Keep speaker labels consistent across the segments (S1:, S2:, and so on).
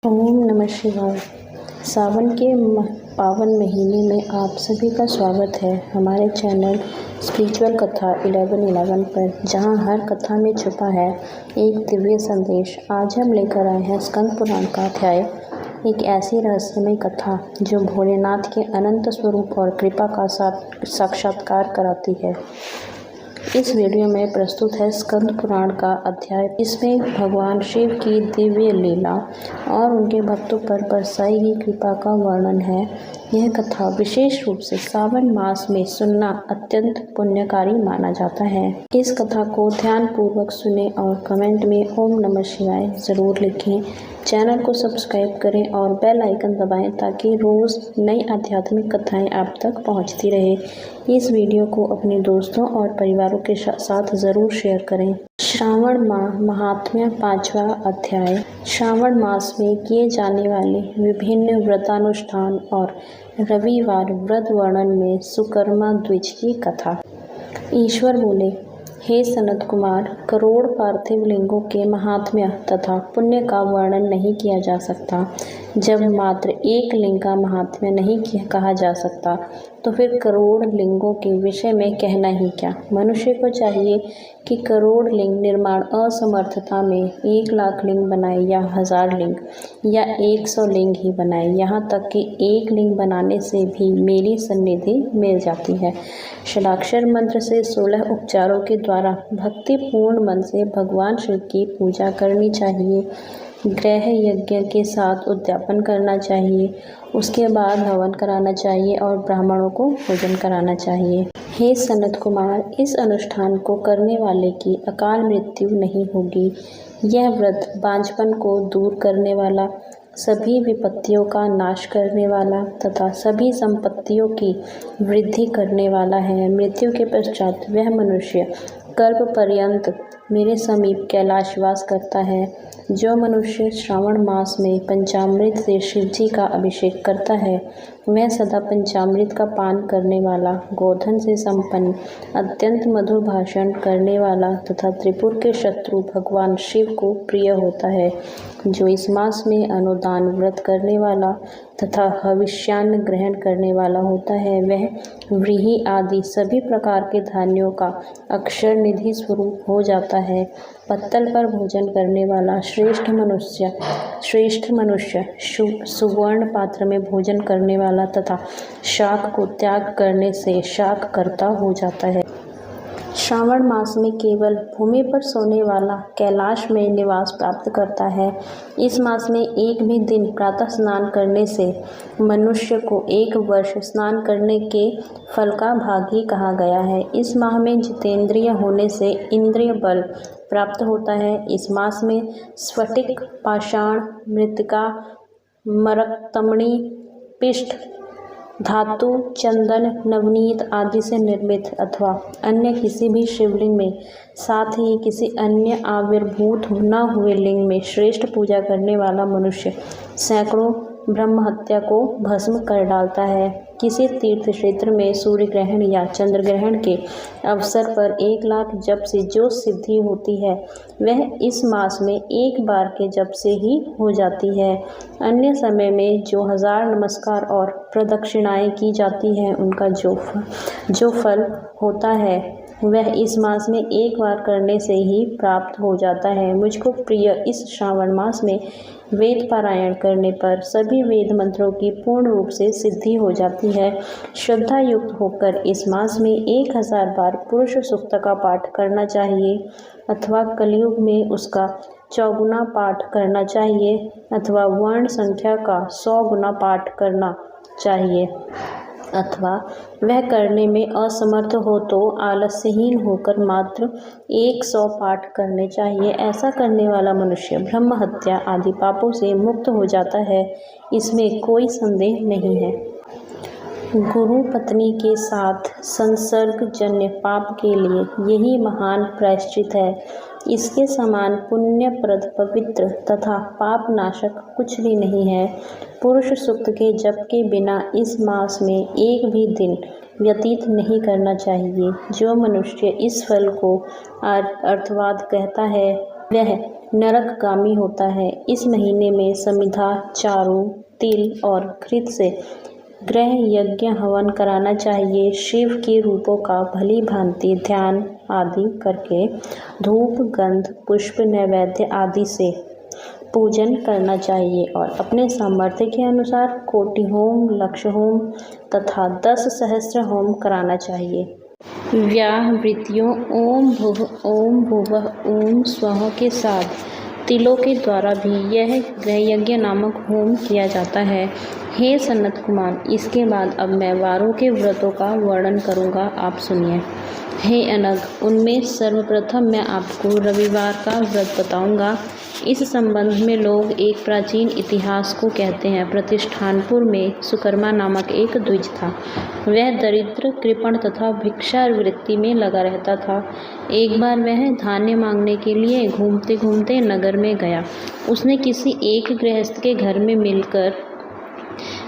S1: ओम नमः शिवाय। सावन के पावन महीने में आप सभी का स्वागत है हमारे चैनल स्पिरिचुअल कथा 1111 पर, जहां हर कथा में छुपा है एक दिव्य संदेश। आज हम लेकर आए हैं स्कंद पुराण का अध्याय, एक ऐसी रहस्यमय कथा जो भोलेनाथ के अनंत स्वरूप और कृपा का साक्षात्कार कराती है। इस वीडियो में प्रस्तुत है स्कंद पुराण का अध्याय। इसमें भगवान शिव की दिव्य लीला और उनके भक्तों पर बरसाई हुई कृपा का वर्णन है। यह कथा विशेष रूप से सावन मास में सुनना अत्यंत पुण्यकारी माना जाता है। इस कथा को ध्यान पूर्वक सुने और कमेंट में ओम नमः शिवाय जरूर लिखें। चैनल को सब्सक्राइब करें और बेल आइकन दबाएं ताकि रोज़ नई आध्यात्मिक कथाएं आप तक पहुंचती रहे। इस वीडियो को अपने दोस्तों और परिवारों के साथ ज़रूर शेयर करें। श्रावण माह महात्म्य 5वां अध्याय। श्रावण मास में किए जाने वाले विभिन्न व्रतानुष्ठान और रविवार व्रत वर्णन में सुकर्मा द्विज की कथा। ईश्वर बोले, हे सनत कुमार, करोड़ पार्थिव लिंगों के महात्म्य तथा पुण्य का वर्णन नहीं किया जा सकता। जब मात्र एक लिंग का महात्म्य नहीं कहा जा सकता तो फिर करोड़ लिंगों के विषय में कहना ही क्या। मनुष्य को चाहिए कि करोड़ लिंग निर्माण असमर्थता में 1 लाख लिंग बनाए या 1000 लिंग या 100 लिंग ही बनाए। यहाँ तक कि एक लिंग बनाने से भी मेरी सन्निधि मिल जाती है। षडाक्षर मंत्र से 16 उपचारों के द्वारा भक्तिपूर्ण मन से भगवान शिव की पूजा करनी चाहिए। ग्रह यज्ञ के साथ उद्यापन करना चाहिए। उसके बाद हवन कराना चाहिए और ब्राह्मणों को भोजन कराना चाहिए। हे सनत कुमार, इस अनुष्ठान को करने वाले की अकाल मृत्यु नहीं होगी। यह व्रत बांझपन को दूर करने वाला, सभी विपत्तियों का नाश करने वाला तथा सभी संपत्तियों की वृद्धि करने वाला है। मृत्यु के पश्चात वह मनुष्य कल्प पर्यंत मेरे समीप कैलाशवास करता है। जो मनुष्य श्रावण मास में पंचामृत से शिवजी का अभिषेक करता है, वह सदा पंचामृत का पान करने वाला, गोधन से संपन्न, अत्यंत मधुर भाषण करने वाला तथा त्रिपुर के शत्रु भगवान शिव को प्रिय होता है। जो इस मास में अनुदान व्रत करने वाला तथा हविष्यान्न ग्रहण करने वाला होता है, वह व्रीहि आदि सभी प्रकार के धान्यों का अक्षर निधि स्वरूप हो जाता है। पत्तल पर भोजन करने वाला श्रेष्ठ मनुष्य सुवर्ण पात्र में भोजन करने वाला तथा शाक को त्याग करने से शाक कर्ता हो जाता है। श्रावण मास में केवल भूमि पर सोने वाला कैलाश में निवास प्राप्त करता है। इस मास में एक भी दिन प्रातः स्नान करने से मनुष्य को 1 वर्ष स्नान करने के फल का भागी कहा गया है। इस माह में जितेंद्रिय होने से इंद्रिय बल प्राप्त होता है। इस मास में स्फटिक, पाषाण, मृत्तिका, मरकतमणि, पिष्ट, धातु, चंदन, नवनीत आदि से निर्मित अथवा अन्य किसी भी शिवलिंग में, साथ ही किसी अन्य आविर्भूत न हुए लिंग में श्रेष्ठ पूजा करने वाला मनुष्य सैकड़ों ब्रह्म हत्या को भस्म कर डालता है। किसी तीर्थ क्षेत्र में सूर्य ग्रहण या चंद्र ग्रहण के अवसर पर 1 लाख जप से जो सिद्धि होती है, वह इस मास में 1 बार के जप से ही हो जाती है। अन्य समय में जो 1000 नमस्कार और प्रदक्षिणाएं की जाती हैं, उनका जो फल होता है, वह इस मास में 1 बार करने से ही प्राप्त हो जाता है। मुझको प्रिय इस श्रावण मास में वेद पारायण करने पर सभी वेद मंत्रों की पूर्ण रूप से सिद्धि हो जाती है। श्रद्धा युक्त होकर इस मास में 1000 बार पुरुष सूक्त का पाठ करना चाहिए अथवा कलयुग में उसका 4 गुना पाठ करना चाहिए अथवा वर्ण संख्या का 100 गुना पाठ करना चाहिए अथवा वह करने में असमर्थ हो तो आलस्यहीन होकर मात्र 100 पाठ करने चाहिए। ऐसा करने वाला मनुष्य ब्रह्म हत्या आदि पापों से मुक्त हो जाता है, इसमें कोई संदेह नहीं है। गुरु पत्नी के साथ संसर्गजन्य पाप के लिए यही महान प्रायश्चित है। इसके समान पुण्यप्रद, पवित्र तथा पाप नाशक कुछ भी नहीं है। पुरुष सूक्त के जप के बिना इस मास में एक भी दिन व्यतीत नहीं करना चाहिए। जो मनुष्य इस फल को अर्थवाद कहता है, वह नरकगामी होता है। इस महीने में समिधा, चारू, तिल और घृत से ग्रह यज्ञ हवन कराना चाहिए। शिव के रूपों का भली भांति ध्यान आदि करके धूप, गंध, पुष्प, नैवेद्य आदि से पूजन करना चाहिए और अपने सामर्थ्य के अनुसार कोटि होम, लक्ष होम तथा 10 सहस्त्र होम कराना चाहिए। व्याहृतियों ओम भुव, ओम भुवः, ओम स्वः के साथ तिलों के द्वारा भी यह गृहयज्ञ नामक होम किया जाता है। हे सनत कुमार, इसके बाद अब मैं वारों के व्रतों का वर्णन करूँगा, आप सुनिए। हे अनग, उनमें सर्वप्रथम मैं आपको रविवार का व्रत बताऊँगा। इस संबंध में लोग एक प्राचीन इतिहास को कहते हैं। प्रतिष्ठानपुर में सुकर्मा नामक एक द्विज था। वह दरिद्र, कृपण तथा भिक्षावृत्ति में लगा रहता था। एक बार वह धान्य मांगने के लिए घूमते घूमते नगर में गया। उसने किसी एक गृहस्थ के घर में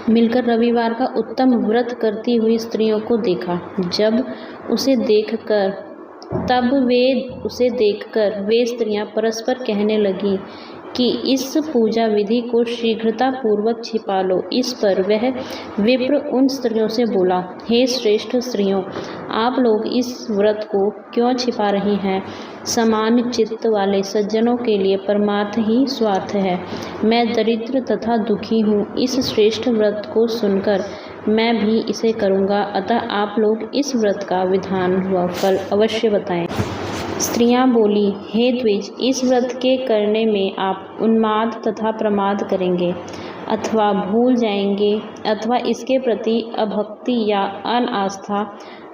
S1: मिलकर रविवार का उत्तम व्रत करती हुई स्त्रियों को देखा। तब उसे देखकर वे स्त्रियां परस्पर कहने लगीं कि इस पूजा विधि को शीघ्रता पूर्वक छिपा लो। इस पर वह विप्र उन स्त्रियों से बोला, हे श्रेष्ठ स्त्रियों, आप लोग इस व्रत को क्यों छिपा रही हैं? समान चित्त वाले सज्जनों के लिए परमार्थ ही स्वार्थ है। मैं दरिद्र तथा दुखी हूँ। इस श्रेष्ठ व्रत को सुनकर मैं भी इसे करूँगा, अतः आप लोग इस व्रत का विधान व फल अवश्य बताएं। स्त्रियां बोली, हे द्विज, इस व्रत के करने में आप उन्माद तथा प्रमाद करेंगे अथवा भूल जाएंगे अथवा इसके प्रति अभक्ति या अनास्था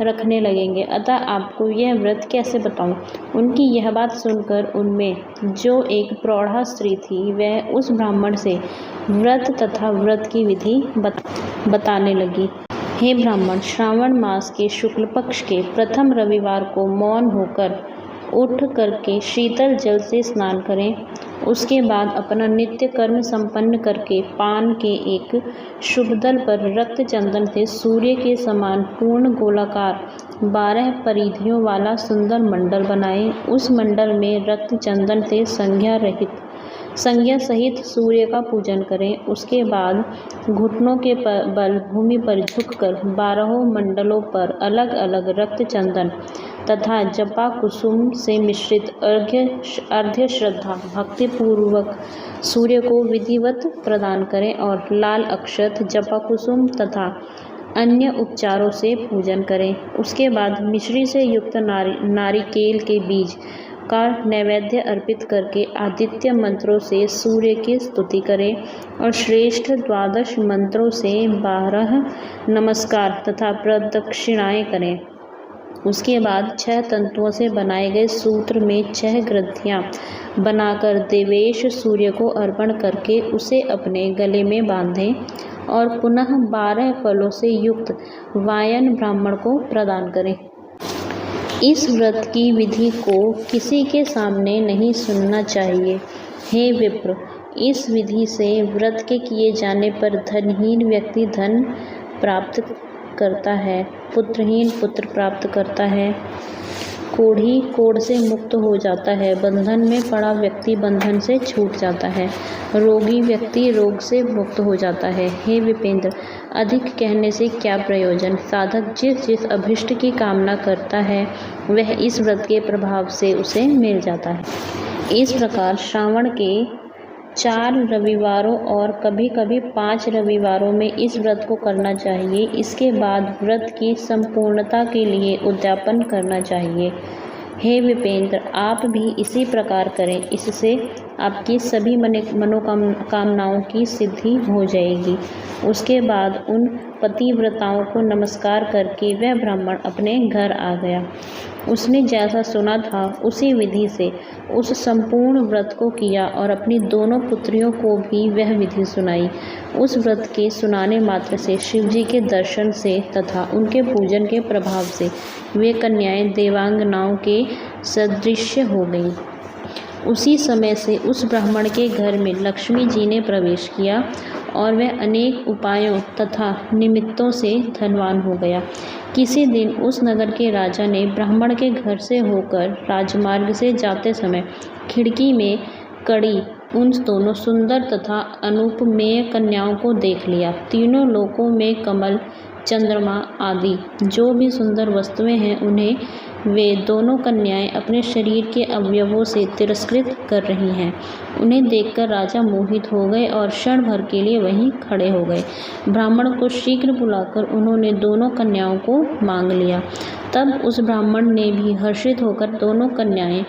S1: रखने लगेंगे, अतः आपको यह व्रत कैसे बताऊं? उनकी यह बात सुनकर उनमें जो एक प्रौढ़ा स्त्री थी वह उस ब्राह्मण से व्रत तथा व्रत की विधि बताने लगी। हे ब्राह्मण, श्रावण मास के शुक्ल पक्ष के प्रथम रविवार को मौन होकर उठ करके शीतल जल से स्नान करें। उसके बाद अपना नित्य कर्म संपन्न करके पान के एक शुभ दल पर रक्त चंदन से सूर्य के समान पूर्ण गोलाकार 12 परिधियों वाला सुंदर मंडल बनाएं। उस मंडल में रक्त चंदन से संज्ञा सहित सूर्य का पूजन करें। उसके बाद घुटनों के बल भूमि पर झुककर 12 मंडलों पर अलग अलग रक्त चंदन तथा जपा कुसुम से मिश्रित अर्घ्य श्रद्धा भक्ति पूर्वक सूर्य को विधिवत प्रदान करें और लाल अक्षत, जपा कुसुम तथा अन्य उपचारों से पूजन करें। उसके बाद मिश्री से युक्त नारिकेल के बीज का नैवेद्य अर्पित करके आदित्य मंत्रों से सूर्य की स्तुति करें और श्रेष्ठ 12 मंत्रों से 12 नमस्कार तथा प्रदक्षिणाएं करें। उसके बाद 6 तंतुओं से बनाए गए सूत्र में 6 ग्रंथियां बनाकर देवेश सूर्य को अर्पण करके उसे अपने गले में बांधें और पुनः 12 फलों से युक्त वायन ब्राह्मण को प्रदान करें। इस व्रत की विधि को किसी के सामने नहीं सुनना चाहिए। हे विप्र, इस विधि से व्रत के किए जाने पर धनहीन व्यक्ति धन प्राप्त करता है, पुत्रहीन पुत्र प्राप्त करता है, कोढ़ी कोढ़ से मुक्त हो जाता है, बंधन में पड़ा व्यक्ति बंधन से छूट जाता है, रोगी व्यक्ति रोग से मुक्त हो जाता है। हे विपेंद्र, अधिक कहने से क्या प्रयोजन? साधक जिस जिस अभिष्ट की कामना करता है वह इस व्रत के प्रभाव से उसे मिल जाता है। इस प्रकार श्रावण के 4 रविवारों और कभी कभी 5 रविवारों में इस व्रत को करना चाहिए। इसके बाद व्रत की संपूर्णता के लिए उद्यापन करना चाहिए। हे विपेंद्र, आप भी इसी प्रकार करें, इससे आपकी सभी मनोकामनाओं की सिद्धि हो जाएगी। उसके बाद उन पतिव्रताओं को नमस्कार करके वह ब्राह्मण अपने घर आ गया। उसने जैसा सुना था उसी विधि से उस संपूर्ण व्रत को किया और अपनी दोनों पुत्रियों को भी वह विधि सुनाई। उस व्रत के सुनाने मात्र से शिवजी के दर्शन से तथा उनके पूजन के प्रभाव से वे कन्याएं देवांगनाओं के सदृश्य हो गईं। उसी समय से उस ब्राह्मण के घर में लक्ष्मी जी ने प्रवेश किया और वह अनेक उपायों तथा निमित्तों से धनवान हो गया। किसी दिन उस नगर के राजा ने ब्राह्मण के घर से होकर राजमार्ग से जाते समय खिड़की में कड़ी उन दोनों सुंदर तथा अनुपमेय कन्याओं को देख लिया। तीनों लोकों में कमल, चंद्रमा आदि जो भी सुंदर वस्तुएं हैं, उन्हें वे दोनों कन्याएं अपने शरीर के अवयवों से तिरस्कृत कर रही हैं। उन्हें देखकर राजा मोहित हो गए और क्षण भर के लिए वहीं खड़े हो गए। ब्राह्मण को शीघ्र बुलाकर उन्होंने दोनों कन्याओं को मांग लिया। तब उस ब्राह्मण ने भी हर्षित होकर दोनों कन्याएं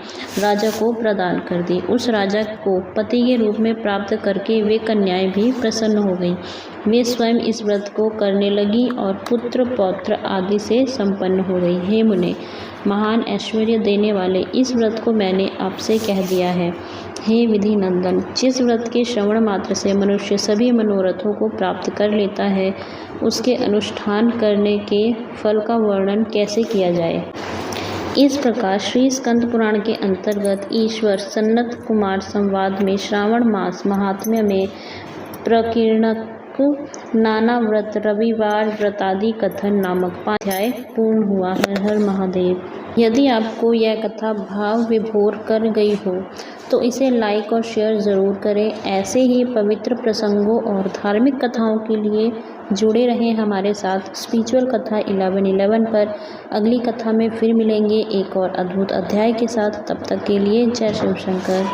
S1: राजा को प्रदान कर दी। उस राजा को पति के रूप में प्राप्त करके वे कन्याएं भी प्रसन्न हो गईं। वे स्वयं इस व्रत को करने लगी और पुत्र पौत्र आदि से संपन्न हो गई। हे मुने, महान ऐश्वर्य देने वाले इस व्रत को मैंने आपसे कह दिया है। हे विधि नंदन, जिस व्रत के श्रवण मात्र से मनुष्य सभी मनोरथों को प्राप्त कर लेता है, उसके अनुष्ठान करने के फल का वर्णन कैसे किया जाए। इस प्रकार श्री स्कंद पुराण के अंतर्गत ईश्वर सनत कुमार संवाद में श्रावण मास महात्म्य में प्रकीर्णक नाना व्रत रविवार व्रतादि कथन नामक 5 अध्याय पूर्ण हुआ। हर हर महादेव। यदि आपको यह कथा भाव विभोर कर गई हो तो इसे लाइक और शेयर ज़रूर करें। ऐसे ही पवित्र प्रसंगों और धार्मिक कथाओं के लिए जुड़े रहें हमारे साथ। स्पिरिचुअल कथा 1111 पर अगली कथा में फिर मिलेंगे एक और अद्भुत अध्याय के साथ। तब तक के लिए जय शिव शंकर।